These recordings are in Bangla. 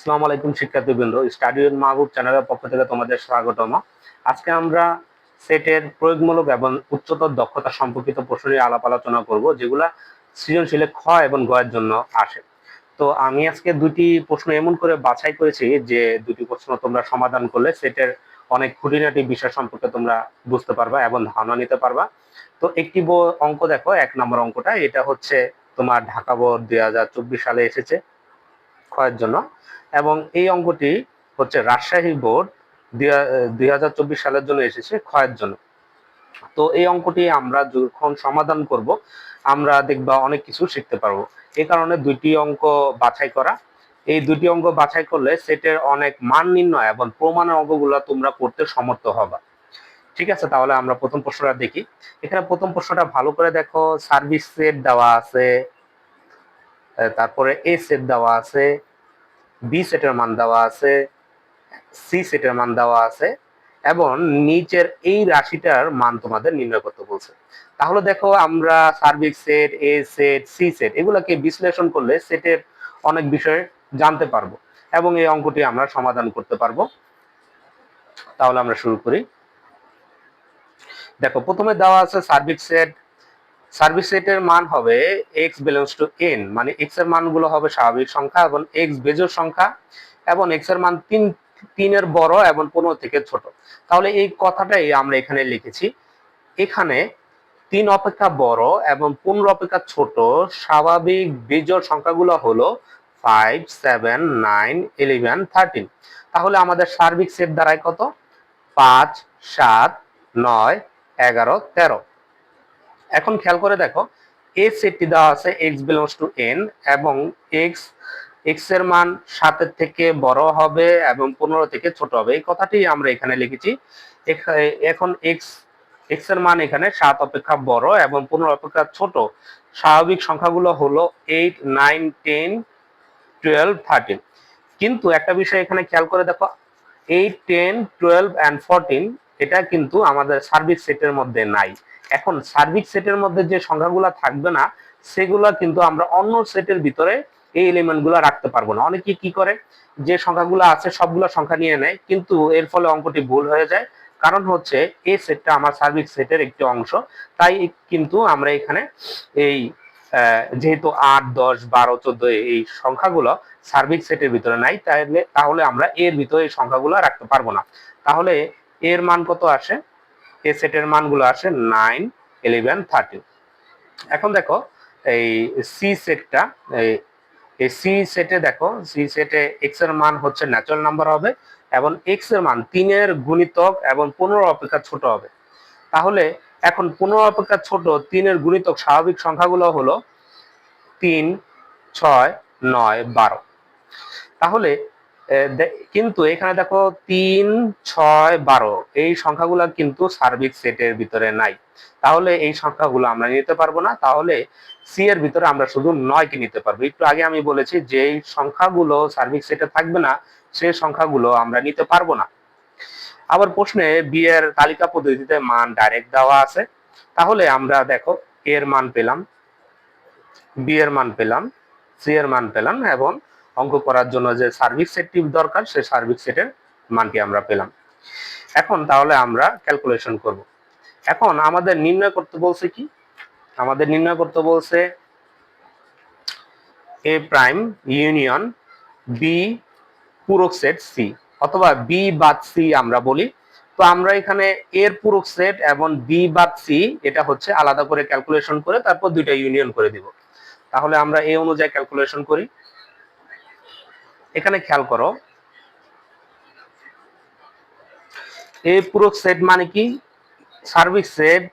আসসালামু আলাইকুম শিক্ষার্থীবৃন্দ, স্টাডি উইথ মাহবুব চ্যানেলের পক্ষ থেকে তোমাদের স্বাগতম। আজকে আমরা সেটের প্রয়োগমূলক এবং উচ্চতর দক্ষতা সম্পর্কিত প্রশ্ন নিয়ে আলাপ আলোচনা করব, যেগুলা সৃজনশীলে খ এবং গ এর জন্য আসে। তো আমি আজকে দুটি প্রশ্ন এমন করে বাছাই করেছি যে দুটি প্রশ্ন তোমরা সমাধান করলে সেটের অনেক খুঁটিনাটি বিষয় সম্পর্কে তোমরা বুঝতে পারবা এবং ধারণা নিতে পারবা। তো একটি অঙ্ক দেখো, 1 নম্বর অঙ্কটা, এটা হচ্ছে তোমার ঢাকা বোর্ড 2024 সালে এসেছে ক্ষয়ের জন্য, এবং এই অঙ্কটি হচ্ছে রাজশাহী বোর্ড 2024 সালের জন্য এসেছে ক্ষয়ের জন্য। তো এই অঙ্কটি আমরা যখন সমাধান করব আমরা দেখবা অনেক কিছু শিখতে পারবো। এই কারণে দুইটি অঙ্ক বাছাই করা। এই দুটি অঙ্ক বাছাই করলে সেটের অনেক মান নির্ণয় এবং প্রমাণের অঙ্কগুলো তোমরা করতে সমর্থ হবা। ঠিক আছে, তাহলে আমরা প্রথম প্রশ্নটা দেখি। এখানে প্রথম প্রশ্নটা ভালো করে দেখো, সার্ভিস সেট দেওয়া আছে, তারপরে এ সেট দেওয়া আছে, বি সেটের মান দেওয়া আছে, সি সেটের মান দেওয়া আছে, এবং নিচের এই রাশিটার মান তোমাদের নির্ণয় করতে বলছে। তাহলে দেখো, আমরা সার্বিক set, A set, she said এগুলাকে বিশ্লেষণ করলে সেটের অনেক বিষয় জানতে পারবো এবং এই অঙ্কটি আমরা সমাধান করতে পারবো। তাহলে আমরা শুরু করি। দেখো, প্রথমে দেওয়া আছে সার্বিক সেট। সার্বিক সেটের মান হবে এক্স বিলংস টু এন, মানে এক্স এর মানগুলো হবে স্বাভাবিক সংখ্যা এবং এক্স বেজোড় সংখ্যা, এবং এক্স এর মান তিনের বড় এবং 15 থেকে ছোট। তাহলে এই কথাটাই আমরা এখানে লিখেছি। এখানে 3 অপেক্ষা বড় এবং 15 অপেক্ষা ছোট স্বাভাবিক বিজোড় সংখ্যাগুলো হলো 5, 7, 9, 11, 13। তাহলে আমাদের সার্বিক সেট দাঁড়ায় কত? 5, 7, 9, 11, 13। এখন খেয়াল করে দেখো, এ সেটটি দেওয়া আছে এক্স বিলংস টু এন, এবং এক্স এর মান 7 এর থেকে বড় হবে এবং 15 থেকে ছোট হবে। এই কথাটি আমরা এখানে লিখেছি। এখন এক্স এর মান এখানে 7 অপেক্ষা বড় এবং 15 অপেক্ষা ছোট স্বাভাবিক সংখ্যাগুলো হলো 8, 9, 10, 12, 13। কিন্তু একটা বিষয় এখানে খেয়াল করে দেখো, 8, 10, 12 and 14 এটা কিন্তু আমাদের সার্বিক সেটের মধ্যে নাই। এখন সার্বিক সেটের মধ্যে যে সংখ্যাগুলো থাকবে না সেগুলো কিন্তু আমরা অন্য সেটের ভিতরে এই এলিমেন্টগুলো রাখতে পারবো না। অনেকে কি করে, যে সংখ্যাগুলো আছে সবগুলো সংখ্যা নিয়ে নেয়, কিন্তু এর ফলে অঙ্কটি ভুল হয়ে যায়। কারণ হচ্ছে এই সেটটা আমার সার্বিক সেটের একটি অংশ, তাই কিন্তু আমরা এখানে এই যেহেতু 8, 10, 12, 14 এই সংখ্যাগুলো সার্বিক সেটের ভিতরে নাই, তাহলে আমরা এর ভিতরে এই সংখ্যাগুলো রাখতে পারবো না। তাহলে এর মান কত আসে? এ সেটের মানগুলো আসে 9, 11, 13। এখন দেখো, এই সি সেটটা, এই সি সেটে দেখো, সি সেটে এক্স এর মান হচ্ছে ন্যাচারাল নাম্বার হবে এবং এক্স এর মান 3 এর গুণিতক এবং 15 অপেক্ষা ছোট হবে। তাহলে এখন 15 অপেক্ষা ছোট 3 এর গুণিতক স্বাভাবিক সংখ্যাগুলো হলো 3, 6, 9, 12। তাহলে কিন্তু এখানে দেখো 3, 6, 12 এই সংখ্যাগুলো কিন্তু সার্বিক সেটের ভিতরে নাই। তাহলে এই সংখ্যাগুলো আমরা নিতে পারবো না। তাহলে সি এর ভিতরে আমরা শুধু 9 কে নিতে পারবো। একটু আগে আমি বলেছি যে এই সংখ্যাগুলো সার্বিক সেটে থাকবে না, সেই সংখ্যাগুলো আমরা নিতে পারবো না। আবার প্রশ্নে বি এর তালিকা পদ্ধতিতে মান ডাইরেক্ট দেওয়া আছে। তাহলে আমরা দেখো এর মান পেলাম, বি এর মান পেলাম, সি এর মান পেলাম, এবং অঙ্ক করার জন্য যে সার্বিক সেটটি দরকার সেই সার্বিক সেটের মানটি আমরা পেলাম। এখন তাহলে আমরা ক্যালকুলেশন করব। এখন আমাদের নির্ণয় করতে বলছে কি? আমাদের নির্ণয় করতে বলছে এ প্রাইম ইউনিয়ন বি পূরক সেট সি, অথবা বি বাদ সি আমরা বলি। তো আমরা এখানে এর পূরক সেট এবং বি বাদ সি এটা হচ্ছে আলাদা করে ক্যালকুলেশন করে তারপর দুইটা ইউনিয়ন করে দিব। তাহলে আমরা এই অনুযায়ী ক্যালকুলেশন করি। এখানে খেয়াল করো, এ পূরক সেট মানে কি? সার্বিক সেট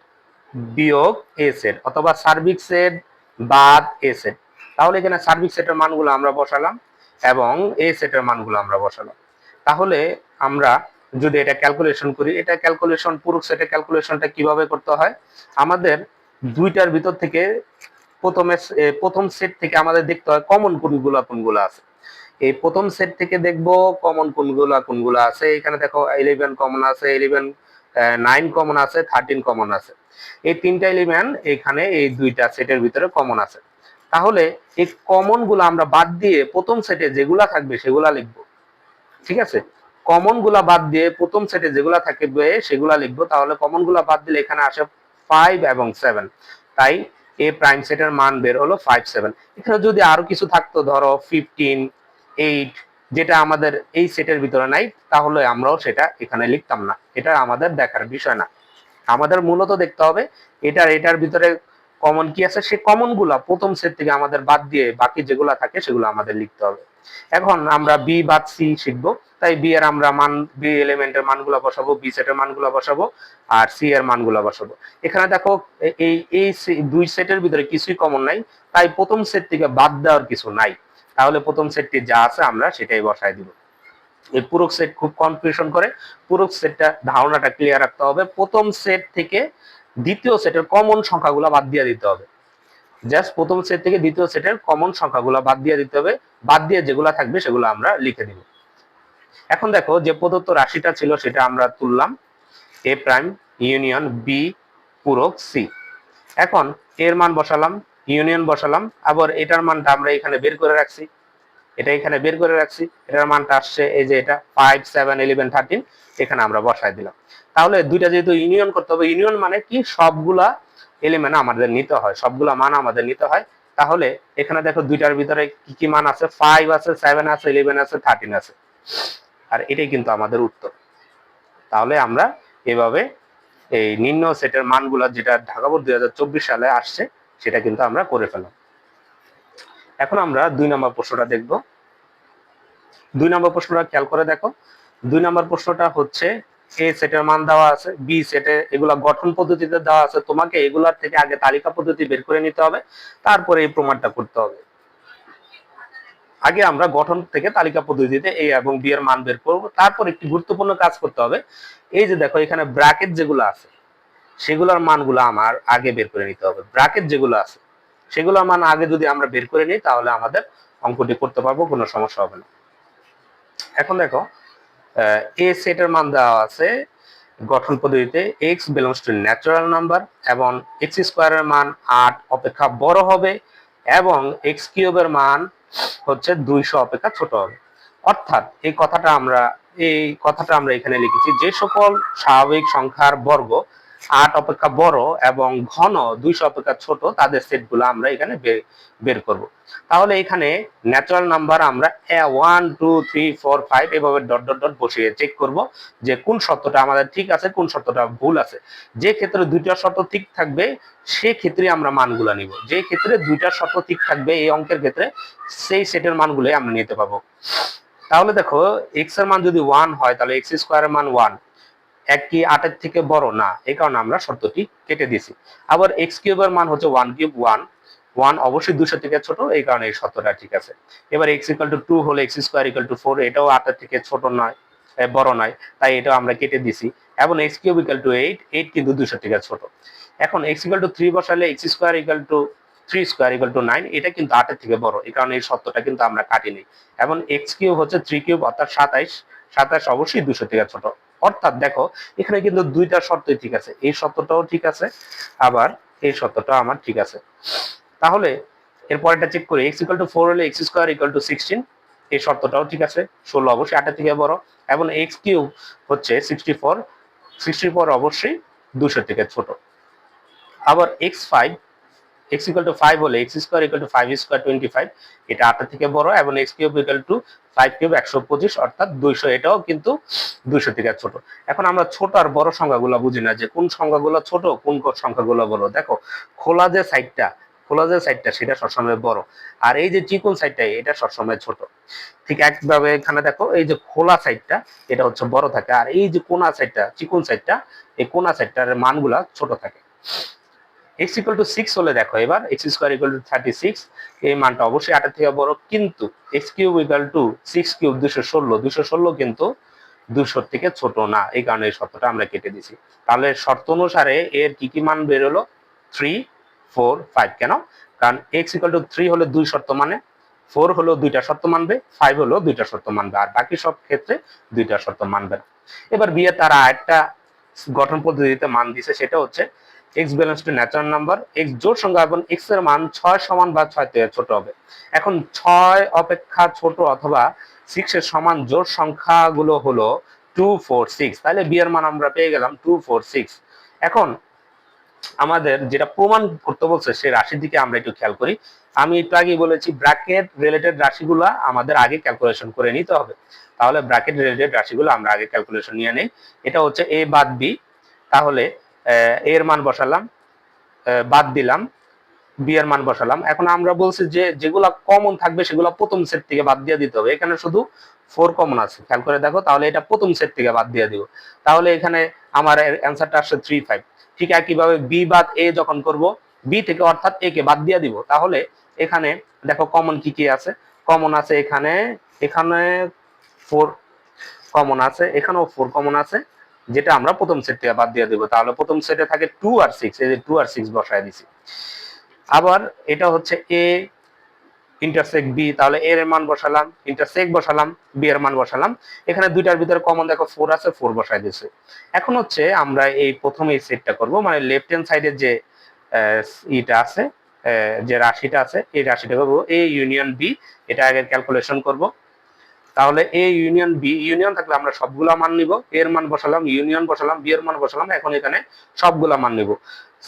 বিয়োগ এ সেট, অথবা সার্বিক সেট বাদ এ সেট। তাহলে এখানে সার্বিক সেটের মানগুলো আমরা বসালাম এবং এ সেটের মানগুলো আমরা বসালাম। তাহলে আমরা যদি এটা ক্যালকুলেশন করি, এটা ক্যালকুলেশন পূরক সেটের ক্যালকুলেশনটা কিভাবে করতে হয়? আমাদের দুইটার ভিতর থেকে প্রথম সেট থেকে আমাদের দেখতে হয় কমন কোনগুলো কোনগুলো আছে। এই প্রথম সেট থেকে দেখবো কমন কোনগুলো আছে। এখানে দেখো 11 কমন আছে, 9 কমন আছে, 13 কমন আছে। এই তিনটা এলিমেন্ট এখানে এই দুইটা সেটের ভিতরে কমন আছে। তাহলে এই কমন গুলো আমরা বাদ দিয়ে প্রথম সেটে যেগুলা থাকবে সেগুলা লিখবো। ঠিক আছে, কমন গুলা বাদ দিয়ে প্রথম সেটে যেগুলা থাকবে সেগুলা লিখবো। তাহলে কমন গুলা বাদ দিলে এখানে আসে 5 এবং 7, তাই এ প্রাইম সেটের মান বের হলো 5 7। এখানে যদি আরো কিছু থাকতো, ধরো 15 8, যেটা আমাদের এই সেটের ভিতরে নাই, তাহলে আমরাও সেটা এখানে লিখতাম না। এটা আমাদের দেখার বিষয় না, আমাদের মূলত দেখতে হবে এটার ভিতরে কমন কি আছে, সেই কমন গুলা প্রথম সেট থেকে আমাদের বাদ দিয়ে বাকি যেগুলা থাকে সেগুলো আমাদের লিখতে হবে। এখন আমরা বি বাদ সি শিখবো, তাই বি এর আমরা বি এলিমেন্টের মানগুলো বসাবো, বি সেটের মানগুলো বসাবো, আর সি এর মানগুলো বসাবো। এখানে দেখো এই এই দুই সেটের ভিতরে কিছুই কমন নাই, তাই প্রথম সেট থেকে বাদ দেওয়ার কিছু নাই। তাহলে প্রথম সেটটি যা আছে আমরা সেটাই বসাই দিব। এই পুরো সেট খুব কনফিউশন করে, পুরো সেটটা ধারণাটা ক্লিয়ার রাখতে হবে। প্রথম সেট থেকে দ্বিতীয় সেটের কমন সংখ্যাগুলো বাদ দিয়ে দিতে হবে। জাস্ট প্রথম সেট থেকে দ্বিতীয় সেটের কমন সংখ্যাগুলো বাদ দিয়ে দিতে হবে, বাদ দিয়ে যেগুলো থাকবে সেগুলো আমরা লিখে দিব। এখন দেখো যে প্রদত্ত রাশিটা ছিল সেটা আমরা তুললাম, এ প্রাইম ইউনিয়ন বি পূরক সি। এখন এর মান বসালাম, ইউনিয়ন বসালাম, আবার এটার মানটা আমরা এখানে বের করে রাখছি, এটা এখানে বের করে রাখছি, এটার মানটা আসছে এই যে এটা 5 7 11 13, এখানে আমরা বসাই দিলাম। তাহলে দুইটা যেহেতু ইউনিয়ন করতে হবে, ইউনিয়ন মানে কি সবগুলা এলিমেন্ট আমাদের নিতে হয়, সবগুলা মান আমাদের নিতে হয়। তাহলে এখানে দেখো দুইটার ভিতরে কি কি মান আছে, 5 আছে, 7 আছে, 11 আছে, 13 আছে, আর এটাই কিন্তু আমাদের উত্তর। তাহলে আমরা এভাবে এই নিম্ন সেটের মানগুলো যেটা ঢাকা বোর্ড 2024 সালে আসছে সেটা কিন্তু আমরা করে ফেললাম। এখন আমরা 2 নম্বর প্রশ্নটা দেখব। 2 নম্বর প্রশ্নটা খেয়াল করে দেখো। 2 নম্বর প্রশ্নটা হচ্ছে এ সেটের মান দেওয়া আছে, বি সেটে এগুলা গঠন পদ্ধতিতে দেওয়া আছে, তোমাকে এগুলার থেকে আগে তালিকা পদ্ধতি বের করে নিতে হবে, তারপরে এই প্রমাণটা করতে হবে। আগে আমরা গঠন থেকে তালিকা পদ্ধতিতে এ এবং বি এর মান বের করব, তারপর একটি গুরুত্বপূর্ণ কাজ করতে হবে। এই যে দেখো এখানে ব্র্যাকেট যেগুলো আছে সেগুলোর মানগুলো আমার আগে বের করে নিতে হবে। ব্র্যাকেট যেগুলো আছে সেগুলোর মান আগে যদি আমরা বের করে নিই তাহলে আমাদের অঙ্কটি করতে পারবো, কোনো সমস্যা হবে না। এখন দেখো এ সেটের মান দেওয়া আছে গঠন পদ্ধতিতে x belongs to natural number, এবং এক্স স্কোয়ারের মান 8 অপেক্ষা বড় হবে, এবং এক্স কিউবের মান হচ্ছে 200 অপেক্ষা ছোট হবে। অর্থাৎ এই কথাটা আমরা এখানে লিখেছি, যে সকল স্বাভাবিক সংখ্যার বর্গ 8 অপেক্ষা বড় এবং ঘন 200 অপেক্ষা ছোট তাদের সেটগুলো আমরা এখানে বের করব। তাহলে এখানে ন্যাচারাল নাম্বার আমরা 1 2 3 4 5 এভাবে ডট ডট ডট বসিয়ে চেক করব যে কোন শর্তটা আমাদের ঠিক আছে, কোন শর্তটা ভুল আছে। যে ক্ষেত্রে দুইটা শর্ত ঠিক থাকবে সে ক্ষেত্রে আমরা মানগুলো নিব, যে ক্ষেত্রে দুইটা শর্ত ঠিক থাকবে এই অঙ্কের ক্ষেত্রে সেই সেটের মানগুলো আমরা নিতে পাবো। তাহলে দেখো এক্স এর মান যদি 1 হয় তাহলে এক্স স্কোয়ারের মান 1, এক কি 8 এর থেকে বড় না, এই কারণে আমরা শর্তটি কেটে দিয়েছি। আবার এক্স কিউবের মান হচ্ছে 1 কিউব 1, 1 অবশ্যই 200 থেকে ছোট, এই কারণে এই শর্তটা ঠিক আছে। এবার x ইকুয়াল টু 2 হলে x স্কয়ার ইকুয়াল টু 4, এটাও 8 এর থেকে ছোট নয়, বড় নয়, তাই এটাও আমরা কেটে দিছি। এবং x কিউব ইকুয়াল টু 8, 8 কিন্তু 200 থেকে ছোট। এখন x ইকুয়াল টু 3 বসালে x square equal to 3 square equal to 9, এটা কিন্তু 8 এর থেকে বড়, এই কারণে এই শর্তটা কিন্তু আমরা কাটিনি। এবং x কিউব হচ্ছে 3 কিউব অর্থাৎ 27, 27 অবশ্যই 200 থেকে ছোট। অর্থাৎ দেখো এখানে কিন্তু দুইটা শর্তই ঠিক আছে, এই শর্তটাও ঠিক আছে, আবার এই শর্তটাও আমার ঠিক আছে। তাহলে এরপর এটা চেক করি, x ইকুয়াল টু 4 হলে x স্কয়ার ইকুয়াল টু 16, এই শর্তটাও ঠিক আছে, 16 অবশ্যই 8 এর থেকে বড়, এবং x কিউব হচ্ছে 64, 64 অবশ্যই 200 থেকে ছোট। আবার x5, x ইকুয়াল টু 5 হলে x square equal to 5 square 25, এটা 8 এর থেকে বড়, এবং x cube equal to 5 cube 125 অর্থাৎ 200, এটাও কিন্তু 200 থেকে ছোট। এখন আমরা ছোট আর বড় সংখ্যাগুলো বুঝি না যে কোন সংখ্যাগুলো ছোট কোন সংখ্যাগুলো বড়। দেখো খোলা যে সাইডটা সেটা সবসময় বড়, আর এই যে চিকন সাইডটা এটা সবসময় ছোট। ঠিক একভাবে এখানে দেখো এই যে খোলা সাইডটা এটা হচ্ছে বড় থাকে, আর এই যে কোনা সাইডটা চিকন সাইডটা, এই কোনা সাইডটার মানগুলা ছোট থাকে। x ইকুয়াল টু 6 হলে দেখো এবার x স্কয়ার ইকুয়াল টু 36, এই মানটা অবশ্যই 8 এর থেকে বড়, কিন্তু x cube equal to 6 cube 216, 216 কিন্তু 200 থেকে ছোট না, এই কারণে এই শর্তটা আমরা কেটে দিছি। তাহলে শর্ত অনুসারে এর কি কি মান বের হলো, 3 4 5। কেন? কারণ x ইকুয়াল টু 3 হলে দুই শর্ত মানে, 4 হলো দুইটা শর্ত মানবে, 5 হলো দুইটা শর্ত মানবে, আর বাকি সব ক্ষেত্রে দুইটা শর্ত মানবে না। এবার বিয়ে তারা একটা গঠন পদ্ধতিতে মান দিছে, সেটা হচ্ছে x balance two natural number, x জোড় সংখ্যা এবং এক্স এর মান 6 সমান বা 6 থেকে ছোট হবে। এখন 6 অপেক্ষা ছোট অথবা 6 এর সমান জোড় সংখ্যাগুলো হলো 2 4 6, তাহলে বি এর মান আমরা পেয়ে গেলাম 2 4 6। এখন আমাদের যেটা প্রমাণ করতে বলছে সেই রাশির দিকে আমরা একটু খেয়াল করি। আমি একটু আগে বলেছি ব্র্যাকেট রিলেটেড রাশিগুলো আমাদের আগে ক্যালকুলেশন করে নিতে হবে। তাহলে ব্র্যাকেট রিলেটেড রাশিগুলো আমরা আগে ক্যালকুলেশন নিয়ে নেই। এটা হচ্ছে এ বাদ বি, তাহলে এর মান বসালাম, বাদ দিলাম, বি এর মান বসালাম। এখন আমরা বলছি যে যেগুলো কমন থাকবে সেগুলো প্রথম সেট থেকে বাদ দিয়ে দিতে হবে। এখানে শুধু 4 কমন আছে, খেয়াল করে দেখো, তাহলে এটা প্রথম সেট থেকে বাদ দিয়ে দিব। তাহলে এখানে আমার অ্যান্সারটা আসছে 3 5। ঠিক একইভাবে বি বাদ এ যখন করব, বি থেকে অর্থাৎ এ কে বাদ দিয়ে দিব। তাহলে এখানে দেখো কমন কি কি আছে। কমন আছে এখানে, এখানে 4 কমন আছে, এখানেও 4 কমন আছে, যেটা আমরা প্রথম সেট থেকে বাদ দিয়ে দেব। তাহলে প্রথম সেটে থাকে 2 আর 6, এই যে 2 আর 6 বসায় দিছি। আবার এটা হচ্ছে এ ইন্টারসেক্ট বি, তাহলে এর মান বসালাম, ইন্টারসেক্ট বসালাম, বি এর মান বসালাম। এখানে দুইটার ভিতরে কমন দেখো 4 আছে, 4 বসাই দিয়েছে। এখন হচ্ছে আমরা এই প্রথমে এই সেটটা করব, মানে লেফট হ্যান্ড সাইডের যে ইটা আছে, যে রাশিটা আছে, এই রাশিটা করব এ ইউনিয়ন বি, এটা আগে ক্যালকুলেশন করব। তাহলে এ ইউনিয়ন বি, ইউনিয়ন থাকলে আমরা সবগুলা মান নিব, এর মান বসালাম, ইউনিয়ন বসালাম, বি এর মান বসালাম। এখন এখানে সবগুলা মান নিব।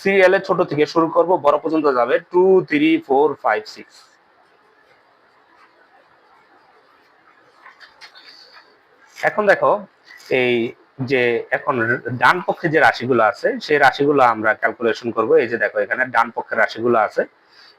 সিরিয়ালে ছোট থেকে শুরু করব, বড় পর্যন্ত যাবে 2 3 4 5 6। এখন দেখো এই যে এখন ডান পক্ষে যে রাশিগুলো আছে সেই রাশিগুলো আমরা ক্যালকুলেশন করব। এই যে দেখো এখানে ডান পক্ষের রাশিগুলো আছে,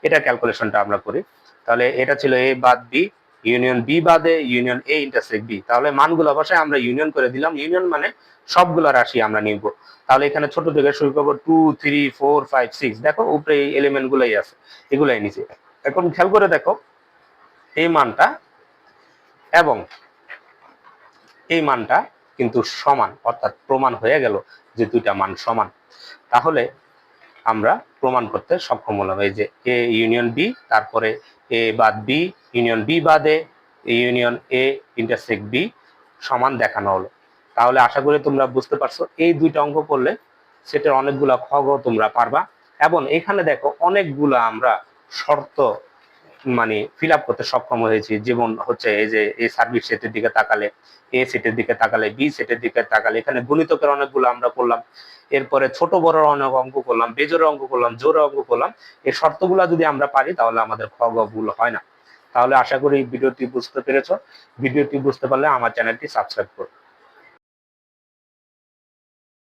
এটা ক্যালকুলেশনটা আমরা করি। তাহলে এটা ছিল এ বাদ বি, ইউনিয়ন বি বাদে ইউনিয়ন এ ইন্টারসেক্ট বি। তাহলে মানগুলো অবশ্যই আমরা ইউনিয়ন করে দিলাম, ইউনিয়ন মানে সবগুলো রাশি আমরা নিব। তাহলে এখানে ছোট থেকে শুরু করবো 2 3 4 5 6, দেখো উপরে এই এলিমেন্ট গুলাই আছে, এগুলাই নিচে। এখন খেয়াল করে দেখো এই মানটা এবং এই মানটা কিন্তু সমান, অর্থাৎ প্রমাণ হয়ে গেল যে দুইটা মান সমান। তাহলে আমরা প্রমাণ করতে সক্ষম হলাম। এই যে এ ইউনিয়ন বি, তারপরে এ বাদ বি, ইউনিয়ন বি বাদে ইউনিয়ন এ ইন্টারসেক্ট বি সমান দেখানো হলো। তাহলে আশা করি তোমরা বুঝতে পারছো, এই দুইটা অঙ্ক করলে সেটার অনেকগুলা খগ তোমরা পারবা। এবং এখানে দেখো অনেকগুলা আমরা শর্ত মানে ফিল আপ করতে সক্ষম হয়েছি। যেমন হচ্ছে এই যে এই সার্ভিস সেটের দিকে তাকালে, এ সেটের দিকে তাকালে, বি সেটের দিকে তাকালে, এখানে গুণিতকের অনেকগুলো আমরা করলাম, এরপরে ছোট বড় অনেক অঙ্ক করলাম, বেজোড় অঙ্ক করলাম, জোড় অঙ্ক করলাম। এই শর্তগুলা যদি আমরা পারি তাহলে আমাদের খ গ ভুল হয় না। তাহলে আশা করি ভিডিওটি বুঝতে পেরেছো। ভিডিওটি বুঝতে পারলে আমার চ্যানেলটি সাবস্ক্রাইব করো।